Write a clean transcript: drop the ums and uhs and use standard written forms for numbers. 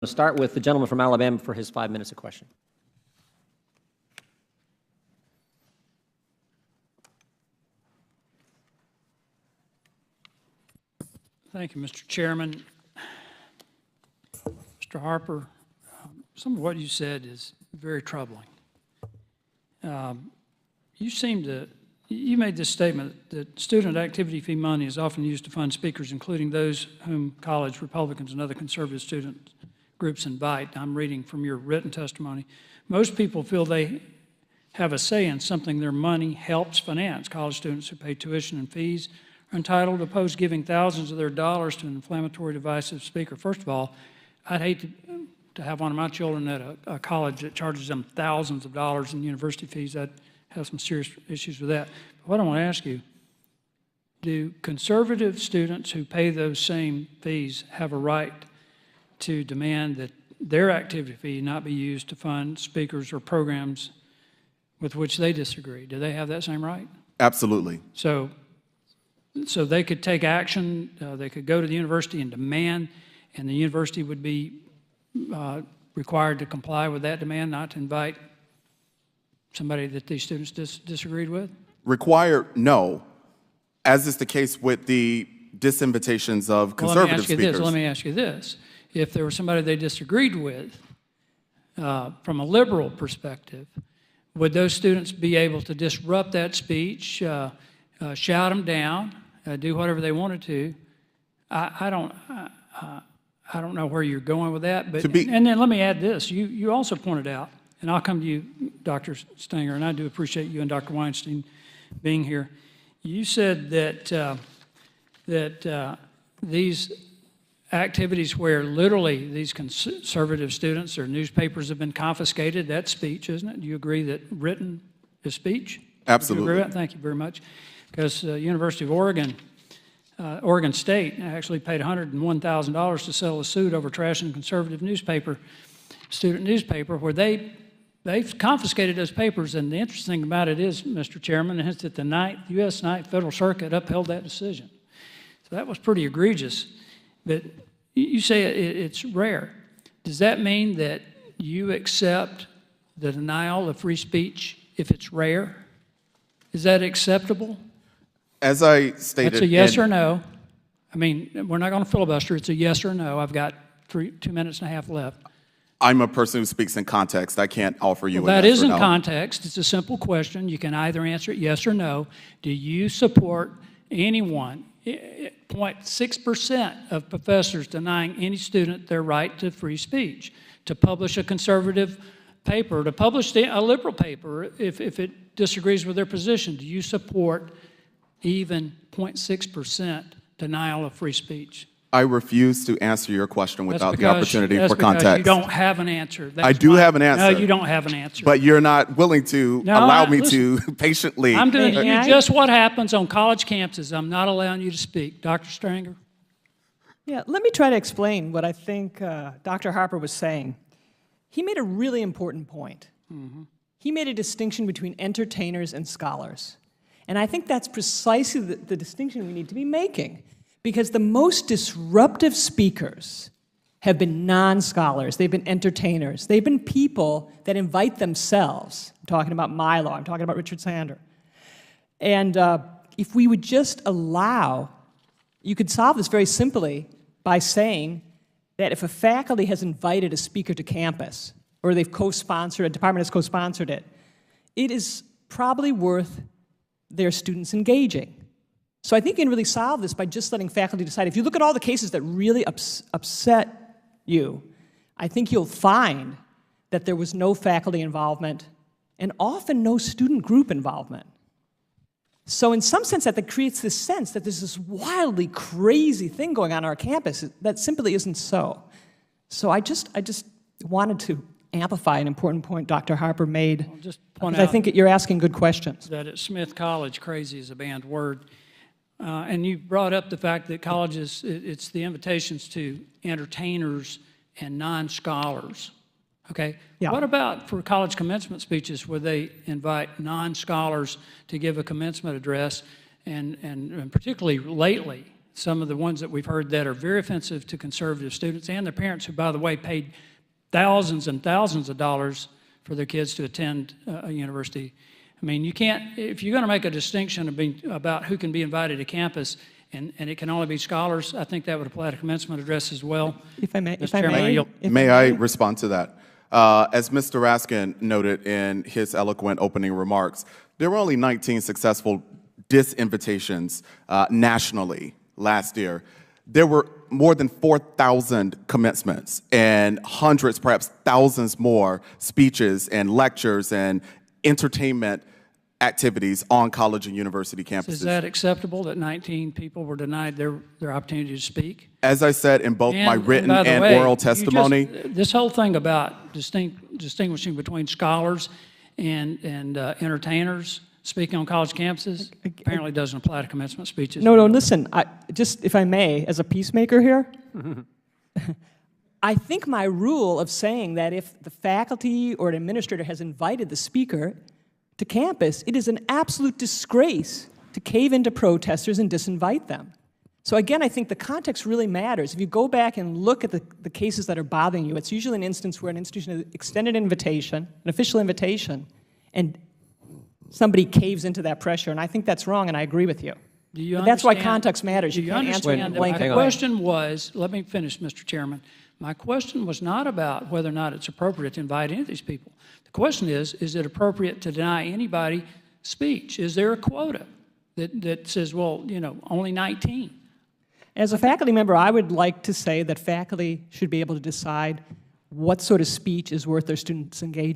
We'll start with the gentleman from Alabama for his 5 minutes of question. Thank you, Mr. Chairman. Mr. Harper, some of what you said is very troubling. You made this statement that student activity fee money is often used to fund speakers, including those whom college Republicans and other conservative student groups invite. I'm reading from your written testimony. Most people feel they have a say in something their money helps finance. College students who pay tuition and fees are entitled to oppose giving thousands of their dollars to an inflammatory, divisive speaker. First of all, I'd hate to have one of my children at a college that charges them thousands of dollars in university fees. I'd have some serious issues with that. But what I want to ask you, do conservative students who pay those same fees have a right to demand that their activity fee not be used to fund speakers or programs with which they disagree? Do they have that same right? Absolutely. So they could take action, they could go to the university and demand, and the university would be required to comply with that demand, not to invite somebody that these students disagreed with? Required, no, as is the case with the disinvitations of conservative speakers. Let me ask you this. If there was somebody they disagreed with, from a liberal perspective, would those students be able to disrupt that speech, shout them down, do whatever they wanted to? I don't know where you're going with that, but and then let me add this. You also pointed out, and I'll come to you, Dr. Stanger, and I do appreciate you and Dr. Weinstein being here. You said that these activities where literally these conservative students or newspapers have been confiscated, that's speech, isn't it? Do you agree that written is speech? Absolutely. Do you agree with that? Thank you very much. Because University of Oregon State actually paid $101,000 to settle a suit over trashing a conservative newspaper, student newspaper, where they've confiscated those papers. And the interesting thing about it is, Mr. Chairman, is that the U.S. Ninth Federal Circuit upheld that decision. So that was pretty egregious. But you say it's rare. Does that mean that you accept the denial of free speech if it's rare? Is that acceptable? As I stated, that's a yes or no. I mean, we're not going to filibuster. It's a yes or no. I've got 2 minutes and a half left. I'm a person who speaks in context. I can't offer you that yes isn't or no. Context. It's a simple question. You can either answer it yes or no. Do you support anyone, 0.6% of professors denying any student their right to free speech, to publish a conservative paper, to publish a liberal paper if it disagrees with their position? Do you support even 0.6% denial of free speech? I refuse to answer your question without the opportunity for context. Because you don't have an answer. I do have an answer. No, you don't have an answer. But you're not willing to allow me to patiently. I'm doing just what happens on college campuses. I'm not allowing you to speak. Dr. Stanger? Yeah, let me try to explain what I think Dr. Harper was saying. He made a really important point. Mm-hmm. He made a distinction between entertainers and scholars. And I think that's precisely the distinction we need to be making. Because the most disruptive speakers have been non-scholars. They've been entertainers. They've been people that invite themselves. I'm talking about Milo. I'm talking about Richard Sander. And if we would just allow, you could solve this very simply by saying that if a faculty has invited a speaker to campus, or they've co-sponsored, a department has co-sponsored it, it is probably worth their students engaging. So I think you can really solve this by just letting faculty decide. If you look at all the cases that really upset you, I think you'll find that there was no faculty involvement and often no student group involvement. So in some sense, that creates this sense that there's this wildly crazy thing going on our campus that simply isn't so. So I just wanted to amplify an important point Dr. Harper made. I'll just point out I think you're asking good questions. That at Smith College, crazy is a banned word. And you brought up the fact that colleges, it's the invitations to entertainers and non-scholars. Okay? Yeah. What about for college commencement speeches where they invite non-scholars to give a commencement address, and particularly lately, some of the ones that we've heard that are very offensive to conservative students and their parents, who, by the way, paid thousands and thousands of dollars for their kids to attend a university. I mean, you can't, if you're going to make a distinction about who can be invited to campus, and it can only be scholars, I think that would apply to commencement address as well. If I may, May I respond to that? As Mr. Raskin noted in his eloquent opening remarks, there were only 19 successful disinvitations nationally last year. There were more than 4,000 commencements and hundreds, perhaps thousands more speeches and lectures and entertainment activities on college and university campuses. Is that acceptable that 19 people were denied their opportunity to speak? As I said in both my written and oral testimony. This whole thing about distinguishing between scholars and entertainers speaking on college campuses apparently doesn't apply to commencement speeches. No, listen, just if I may, as a peacemaker here, I think my rule of saying that if the faculty or an administrator has invited the speaker to campus, it is an absolute disgrace to cave into protesters and disinvite them. So again, I think the context really matters. If you go back and look at the cases that are bothering you, it's usually an instance where an institution has extended an invitation, an official invitation, and somebody caves into that pressure, and I think that's wrong, and I agree with you. That's why context matters. Do you understand that my question was, let me finish, Mr. Chairman. My question was not about whether or not it's appropriate to invite any of these people. The question is it appropriate to deny anybody speech? Is there a quota that says, well, you know, only 19? As a faculty member, I would like to say that faculty should be able to decide what sort of speech is worth their students engaging.